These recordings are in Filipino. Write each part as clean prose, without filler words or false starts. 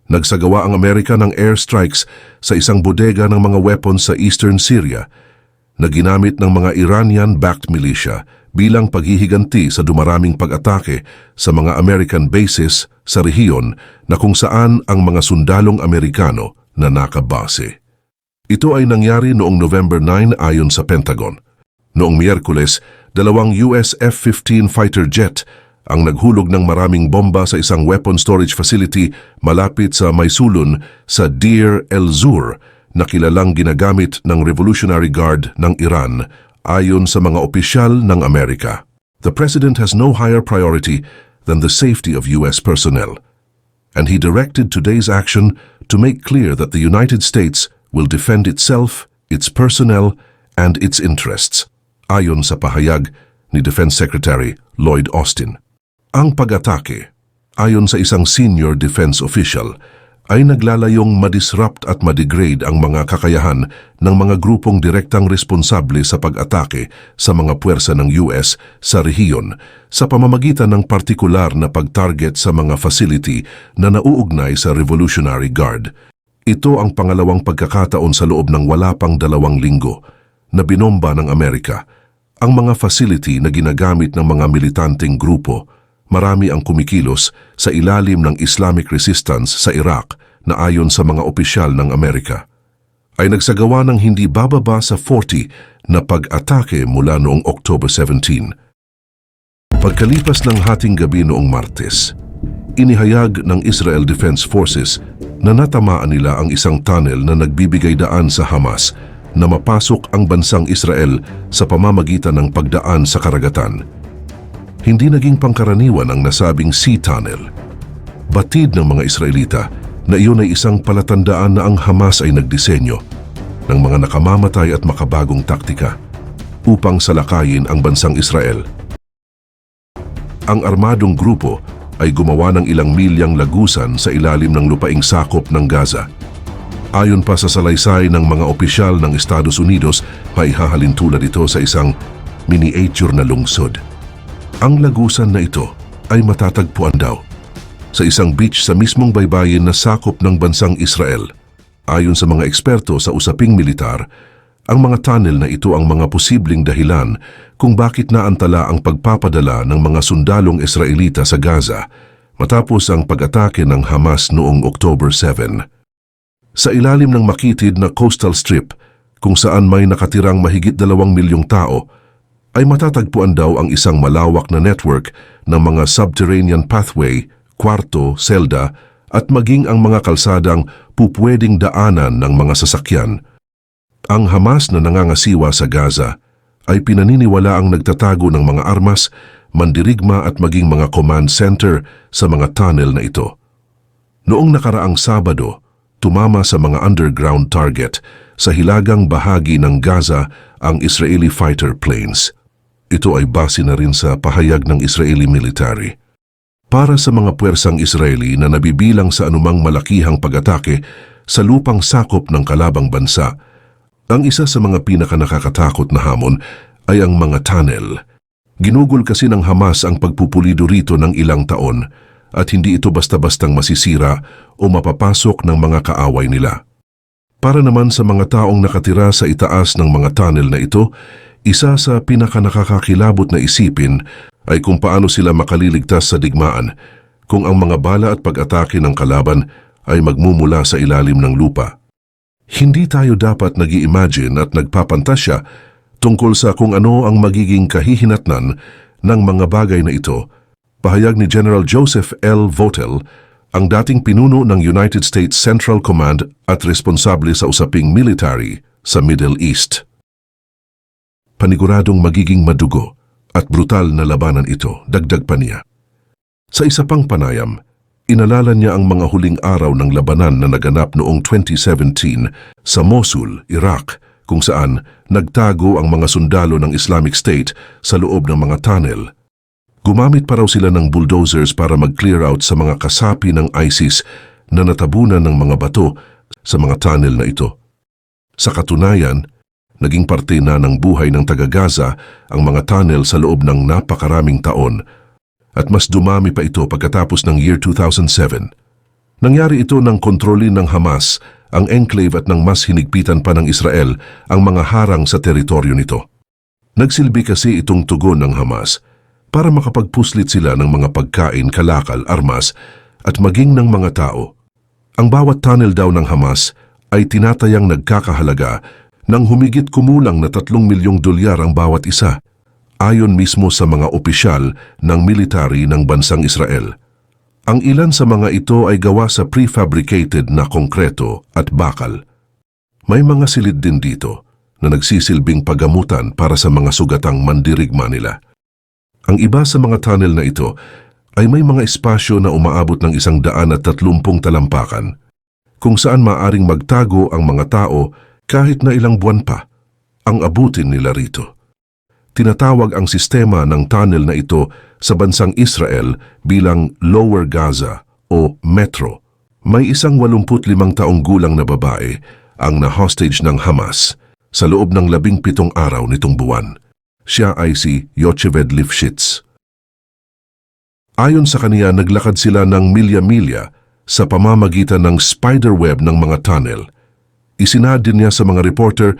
Nagsagawa ang Amerika ng airstrikes sa isang bodega ng mga weapons sa eastern Syria na ginamit ng mga Iranian-backed militia bilang paghihiganti sa dumaraming pag-atake sa mga American bases sa rehiyon na kung saan ang mga sundalong Amerikano na nakabase. Ito ay nangyari noong November 9 ayon sa Pentagon. Noong Miyerkules, 2 US F-15 fighter jet ang naghulog ng maraming bomba sa isang weapon storage facility malapit sa Maysulun sa Deir el-Zur na kilalang ginagamit ng Revolutionary Guard ng Iran ayon sa mga opisyal ng Amerika. The President has no higher priority than the safety of US personnel, and he directed today's action to make clear that the United States will defend itself, its personnel, and its interests, ayon sa pahayag ni Defense Secretary Lloyd Austin. Ang pag-atake, ayon sa isang senior defense official, ay naglalayong madisrupt at madegrade ang mga kakayahan ng mga grupong direktang responsable sa pag-atake sa mga puwersa ng US sa rehiyon sa pamamagitan ng partikular na pag-target sa mga facility na nauugnay sa Revolutionary Guard. Ito ang pangalawang pagkakataon sa loob ng wala pang 2 linggo na binomba ng Amerika ang mga facility na ginagamit ng mga militanteng grupo. Marami ang kumikilos sa ilalim ng Islamic resistance sa Iraq na ayon sa mga opisyal ng Amerika ay nagsagawa ng hindi bababa sa 40 na pag-atake mula noong October 17. Pagkalipas ng hating gabi noong Martes, inihayag ng Israel Defense Forces na natamaan nila ang isang tunnel na nagbibigay daan sa Hamas na mapasok ang bansang Israel sa pamamagitan ng pagdaan sa karagatan. Hindi naging pangkaraniwan ang nasabing sea tunnel. Batid ng mga Israelita na iyon ay isang palatandaan na ang Hamas ay nagdisenyo ng mga nakamamatay at makabagong taktika upang salakayin ang bansang Israel. Ang armadong grupo ay gumawa ng ilang milyang lagusan sa ilalim ng lupaing sakop ng Gaza. Ayon pa sa salaysay ng mga opisyal ng Estados Unidos, may hahalin tulad ito sa isang miniature na lungsod. Ang lagusan na ito ay matatagpuan daw sa isang beach sa mismong baybayin na sakop ng bansang Israel. Ayon sa mga eksperto sa usaping militar, ang mga tunnel na ito ang mga posibleng dahilan kung bakit naantala ang pagpapadala ng mga sundalong Israelita sa Gaza matapos ang pag-atake ng Hamas noong October 7. Sa ilalim ng makitid na coastal strip, kung saan may nakatirang mahigit 2 milyong tao, ay matatagpuan daw ang isang malawak na network ng mga subterranean pathway, kwarto, selda at maging ang mga kalsadang pupwedeng daanan ng mga sasakyan. Ang Hamas na nangangasiwa sa Gaza ay pinaniniwala ang nagtatago ng mga armas, mandirigma at maging mga command center sa mga tunnel na ito. Noong nakaraang Sabado, tumama sa mga underground target sa hilagang bahagi ng Gaza ang Israeli fighter planes. Ito ay base na rin sa pahayag ng Israeli military. Para sa mga puwersang Israeli na nabibilang sa anumang malakihang pag-atake sa lupang sakop ng kalabang bansa, ang isa sa mga pinakanakakatakot na hamon ay ang mga tunnel. Ginugol kasi ng Hamas ang pagpupulido rito ng ilang taon at hindi ito basta-bastang masisira o mapapasok ng mga kaaway nila. Para naman sa mga taong nakatira sa itaas ng mga tunnel na ito, isa sa pinakanakakakilabot na isipin ay kung paano sila makaliligtas sa digmaan kung ang mga bala at pag-atake ng kalaban ay magmumula sa ilalim ng lupa. Hindi tayo dapat nag-i-imagine at nagpapantasya tungkol sa kung ano ang magiging kahihinatnan ng mga bagay na ito. Pahayag ni General Joseph L. Votel, ang dating pinuno ng United States Central Command at responsable sa usaping military sa Middle East. Paniguradong magiging madugo at brutal na labanan ito, dagdag pa niya. Sa isa pang panayam, inalala niya ang mga huling araw ng labanan na naganap noong 2017 sa Mosul, Iraq, kung saan nagtago ang mga sundalo ng Islamic State sa loob ng mga tunnel. Gumamit pa raw sila ng bulldozers para mag-clear out sa mga kasapi ng ISIS na natabunan ng mga bato sa mga tunnel na ito. Sa katunayan, naging parte na ng buhay ng taga-Gaza ang mga tunnel sa loob ng napakaraming taon at mas dumami pa ito pagkatapos ng year 2007. Nangyari ito nang kontrolin ng Hamas ang enclave at nang mas hinigpitan pa ng Israel ang mga harang sa teritoryo nito. Nagsilbi kasi itong tugon ng Hamas para makapagpuslit sila ng mga pagkain, kalakal, armas at maging ng mga tao. Ang bawat tunnel daw ng Hamas ay tinatayang nagkakahalaga ng humigit kumulang na $3 milyong ang bawat isa, ayon mismo sa mga opisyal ng military ng bansang Israel. Ang ilan sa mga ito ay gawa sa prefabricated na konkreto at bakal. May mga silid din dito na nagsisilbing paggamutan para sa mga sugatang mandirigma nila. Ang iba sa mga tunnel na ito ay may mga espasyo na umaabot ng 130 talampakan, kung saan maaring magtago ang mga tao kahit na ilang buwan pa ang abutin nila rito. Tinatawag ang sistema ng tunnel na ito sa bansang Israel bilang Lower Gaza o Metro. May isang 85 taong gulang na babae ang na-hostage ng Hamas sa loob ng 17 araw nitong buwan. Siya ay si Yocheved Lifshitz. Ayon sa kaniya, naglakad sila ng milya-milya sa pamamagitan ng spiderweb ng mga tunnel. Isinahad din niya sa mga reporter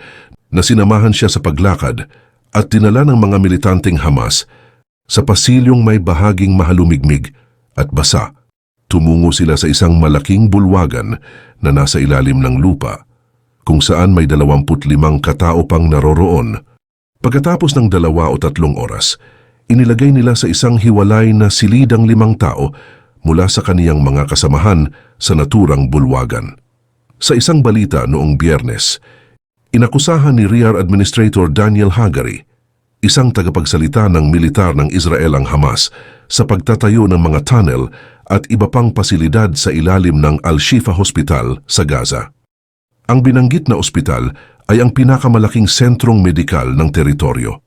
na sinamahan siya sa paglakad at dinala ng mga militanteng Hamas sa pasilyong may bahaging mahalumigmig at basa. Tumungo sila sa isang malaking bulwagan na nasa ilalim ng lupa, kung saan may 25 katao pang naroroon. Pagkatapos ng 2 o 3 oras, inilagay nila sa isang hiwalay na silidang 5 tao mula sa kaniyang mga kasamahan sa naturang bulwagan. Sa isang balita noong Biyernes, inakusahan ni Rear Administrator Daniel Hagari, isang tagapagsalita ng militar ng Israel ang Hamas, sa pagtatayo ng mga tunnel at iba pang pasilidad sa ilalim ng Al-Shifa Hospital sa Gaza. Ang binanggit na ospital ay ang pinakamalaking sentrong medikal ng teritoryo.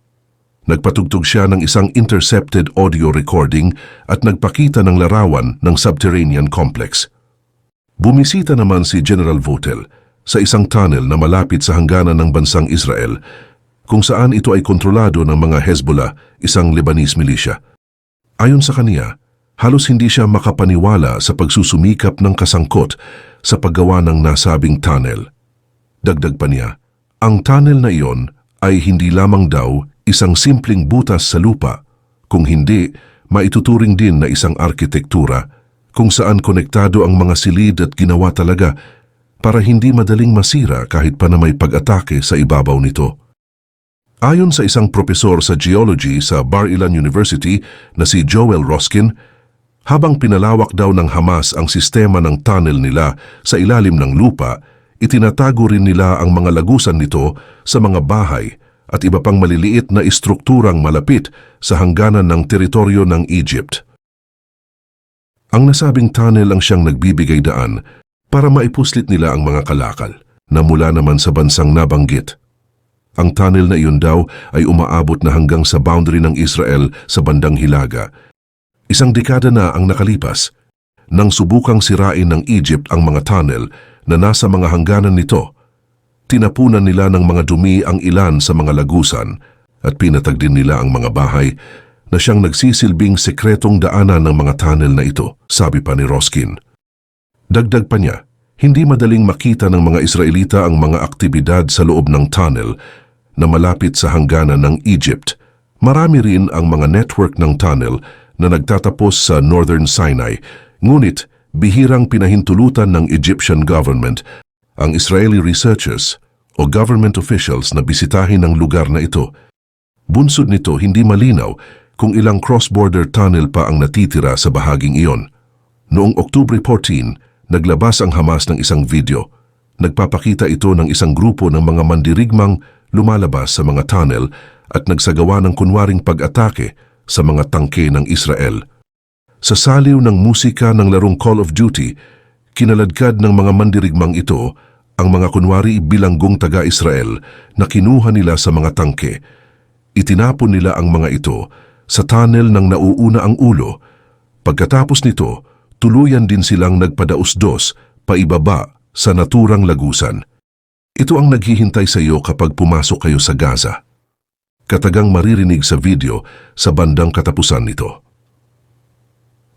Nagpatugtog siya ng isang intercepted audio recording at nagpakita ng larawan ng subterranean complex. Bumisita naman si General Votel sa isang tunnel na malapit sa hangganan ng bansang Israel, kung saan ito ay kontrolado ng mga Hezbollah, isang Lebanese militia. Ayon sa kaniya, halos hindi siya makapaniwala sa pagsusumikap ng kasangkot sa paggawa ng nasabing tunnel. Dagdag pa niya, ang tunnel na iyon ay hindi lamang daw isang simpleng butas sa lupa, kung hindi, maituturing din na isang arkitektura kung saan konektado ang mga silid at ginawa talaga para hindi madaling masira kahit pa na may pag-atake sa ibabaw nito. Ayon sa isang propesor sa geology sa Bar-Ilan University na si Joel Roskin, habang pinalawak daw ng Hamas ang sistema ng tunnel nila sa ilalim ng lupa, itinatago rin nila ang mga lagusan nito sa mga bahay at iba pang maliliit na istrukturang malapit sa hangganan ng teritoryo ng Egypt. Ang nasabing tunnel ang siyang nagbibigay daan para maipuslit nila ang mga kalakal na mula naman sa bansang nabanggit. Ang tunnel na iyon daw ay umaabot na hanggang sa boundary ng Israel sa bandang Hilaga. Isang dekada na ang nakalipas nang subukang sirain ng Egypt ang mga tunnel na nasa mga hangganan nito. Tinapunan nila ng mga dumi ang ilan sa mga lagusan at pinatag din nila ang mga bahay na siyang nagsisilbing sekretong daanan ng mga tunnel na ito, sabi pa ni Roskin. Dagdag pa niya, hindi madaling makita ng mga Israelita ang mga aktibidad sa loob ng tunnel na malapit sa hangganan ng Egypt. Marami rin ang mga network ng tunnel na nagtatapos sa Northern Sinai, ngunit bihirang pinahintulutan ng Egyptian government ang Israeli researchers o government officials na bisitahin ang lugar na ito. Bunsod nito, hindi malinaw kung ilang cross-border tunnel pa ang natitira sa bahaging iyon. Noong Oktubre 14, naglabas ang Hamas ng isang video. Nagpapakita ito ng isang grupo ng mga mandirigmang lumalabas sa mga tunnel at nagsagawa ng kunwaring pag-atake sa mga tangke ng Israel. Sa saliw ng musika ng larong Call of Duty, kinaladkad ng mga mandirigmang ito ang mga kunwari bilanggong taga-Israel na kinuha nila sa mga tangke. Itinapon nila ang mga ito sa tunnel ng nauuna ang ulo. Pagkatapos nito, tuluyan din silang nagpadausdos paibaba sa naturang lagusan. Ito ang naghihintay sa iyo kapag pumasok kayo sa Gaza. Katagang maririnig sa video sa bandang katapusan nito.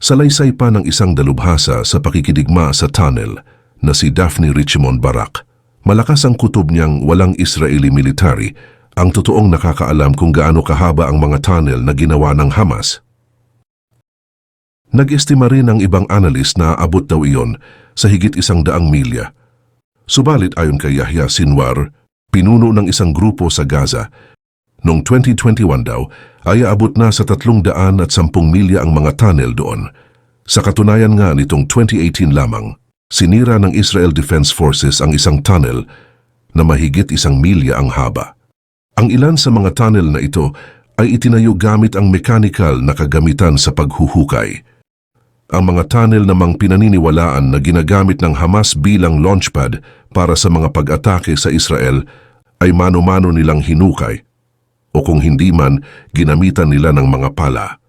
Salaysay pa ng isang dalubhasa sa pakikidigma sa tunnel na si Daphne Richmond Barak. Malakas ang kutob niyang walang Israeli military ang totoong nakakaalam kung gaano kahaba ang mga tunnel na ginawa ng Hamas. Nag-estima rin ang ibang analyst na abot daw iyon sa higit 100 milya. Subalit ayon kay Yahya Sinwar, pinuno ng isang grupo sa Gaza, noong 2021 daw ay aabot na sa 310 milya ang mga tunnel doon. Sa katunayan nga nitong 2018 lamang, sinira ng Israel Defense Forces ang isang tunnel na mahigit 1 milya ang haba. Ang ilan sa mga tunnel na ito ay itinayo gamit ang mechanical na kagamitan sa paghuhukay. Ang mga tunnel namang pinaniniwalaan na ginagamit ng Hamas bilang launchpad para sa mga pag-atake sa Israel ay mano-mano nilang hinukay o kung hindi man, ginamitan nila ng mga pala.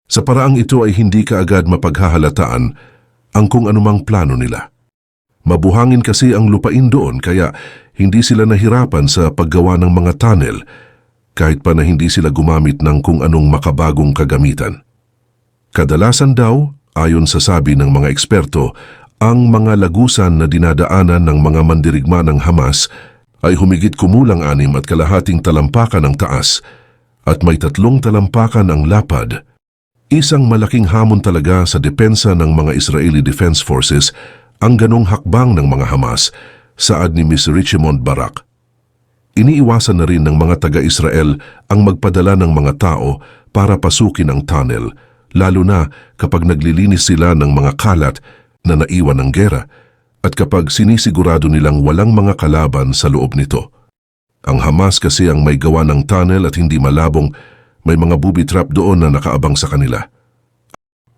Sa paraang ito ay hindi kaagad mapaghahalataan ang kung anumang plano nila. Mabuhangin kasi ang lupain doon kaya hindi sila nahirapan sa paggawa ng mga tunnel kahit pa na hindi sila gumamit ng kung anong makabagong kagamitan. Kadalasan daw, ayon sa sabi ng mga eksperto, ang mga lagusan na dinadaanan ng mga mandirigma ng Hamas ay humigit kumulang 6.5 talampakan ang taas at may 3 talampakan ang lapad. Isang malaking hamon talaga sa depensa ng mga Israeli Defense Forces ang ganong hakbang ng mga Hamas, saad ni Ms. Richmond Barak. Iniiwasan na rin ng mga taga-Israel ang magpadala ng mga tao para pasukin ang tunnel, lalo na kapag naglilinis sila ng mga kalat na naiwan ng gera at kapag sinisigurado nilang walang mga kalaban sa loob nito. Ang Hamas kasi ang may gawa ng tunnel at hindi malabong may mga booby trap doon na nakaabang sa kanila.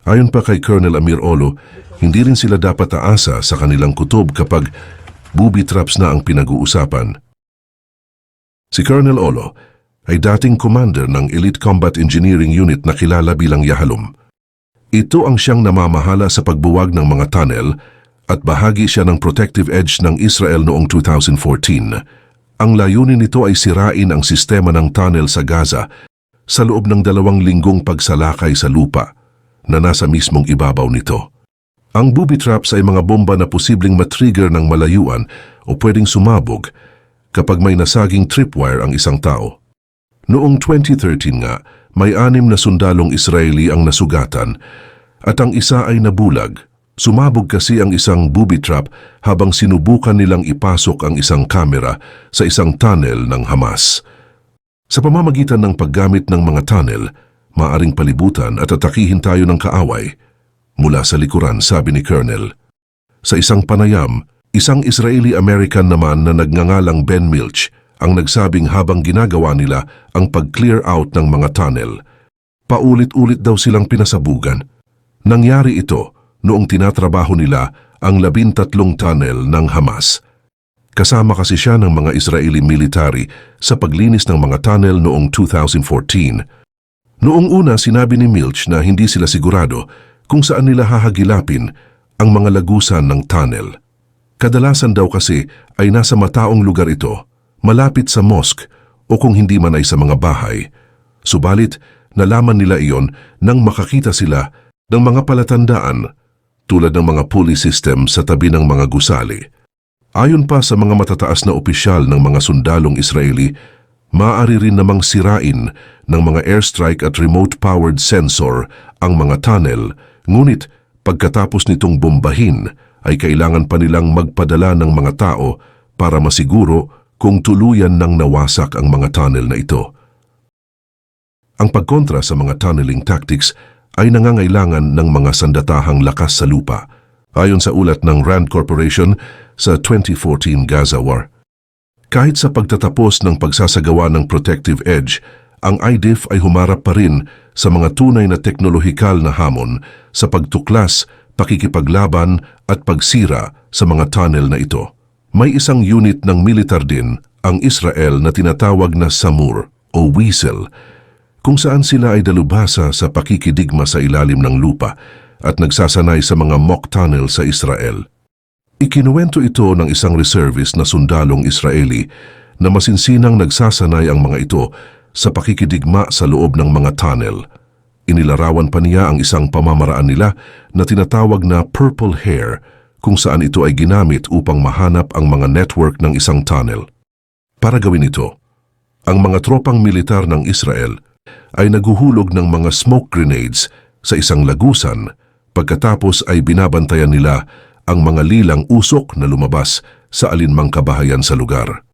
Ayon pa kay Colonel Amir Olo, hindi rin sila dapat aasa sa kanilang kutob kapag booby traps na ang pinag-uusapan. Si Colonel Olo ay dating commander ng Elite Combat Engineering Unit na kilala bilang Yahalom. Ito ang siyang namamahala sa pagbuwag ng mga tunnel at bahagi siya ng protective edge ng Israel noong 2014. Ang layunin nito ay sirain ang sistema ng tunnel sa Gaza sa loob ng 2 linggong pagsalakay sa lupa na nasa mismong ibabaw nito. Ang booby traps ay mga bomba na posibleng matrigger ng malayuan o pwedeng sumabog kapag may nasaging tripwire ang isang tao. Noong 2013 nga, may 6 na sundalong Israeli ang nasugatan at ang isa ay nabulag. Sumabog kasi ang isang booby trap habang sinubukan nilang ipasok ang isang kamera sa isang tunnel ng Hamas. Sa pamamagitan ng paggamit ng mga tunnel, maaring palibutan at atakihin tayo ng kaaway. Mula sa likuran, sabi ni Colonel. Sa isang panayam, isang Israeli-American naman na nagngangalang Ben Milch ang nagsabing habang ginagawa nila ang pag-clear out ng mga tunnel, paulit-ulit daw silang pinasabugan. Nangyari ito noong tinatrabaho nila ang 13 tunnel ng Hamas. Kasama kasi siya ng mga Israeli military sa paglinis ng mga tunnel noong 2014. Noong una sinabi ni Milch na hindi sila sigurado kung saan nila hahagilapin ang mga lagusan ng tunnel. Kadalasan daw kasi ay nasa mataong lugar ito, malapit sa mosque o kung hindi man ay sa mga bahay. Subalit, nalaman nila iyon nang makakita sila ng mga palatandaan tulad ng mga pulley system sa tabi ng mga gusali. Ayon pa sa mga matataas na opisyal ng mga sundalong Israeli, maaari rin namang sirain ng mga airstrike at remote-powered sensor ang mga tunnel, ngunit pagkatapos nitong bombahin ay kailangan pa nilang magpadala ng mga tao para masiguro kung tuluyan nang nawasak ang mga tunnel na ito. Ang pagkontra sa mga tunneling tactics ay nangangailangan ng mga sandatahang lakas sa lupa, ayon sa ulat ng Rand Corporation sa 2014 Gaza War. Kahit sa pagtatapos ng pagsasagawa ng protective edge, ang IDF ay humarap pa rin sa mga tunay na teknolohikal na hamon sa pagtuklas, pakikipaglaban at pagsira sa mga tunnel na ito. May isang unit ng militar din ang Israel na tinatawag na Samur o Weasel, kung saan sila ay dalubhasa sa pakikidigma sa ilalim ng lupa at nagsasanay sa mga mock tunnel sa Israel. Ikinuwento ito ng isang reservist na sundalong Israeli na masinsinang nagsasanay ang mga ito sa pakikidigma sa loob ng mga tunnel. Inilarawan pa niya ang isang pamamaraan nila na tinatawag na purple hair, kung saan ito ay ginamit upang mahanap ang mga network ng isang tunnel. Para gawin ito, ang mga tropang militar ng Israel ay naguhulog ng mga smoke grenades sa isang lagusan, pagkatapos ay binabantayan nila ang mga lilang usok na lumabas sa alinmang kabahayan sa lugar.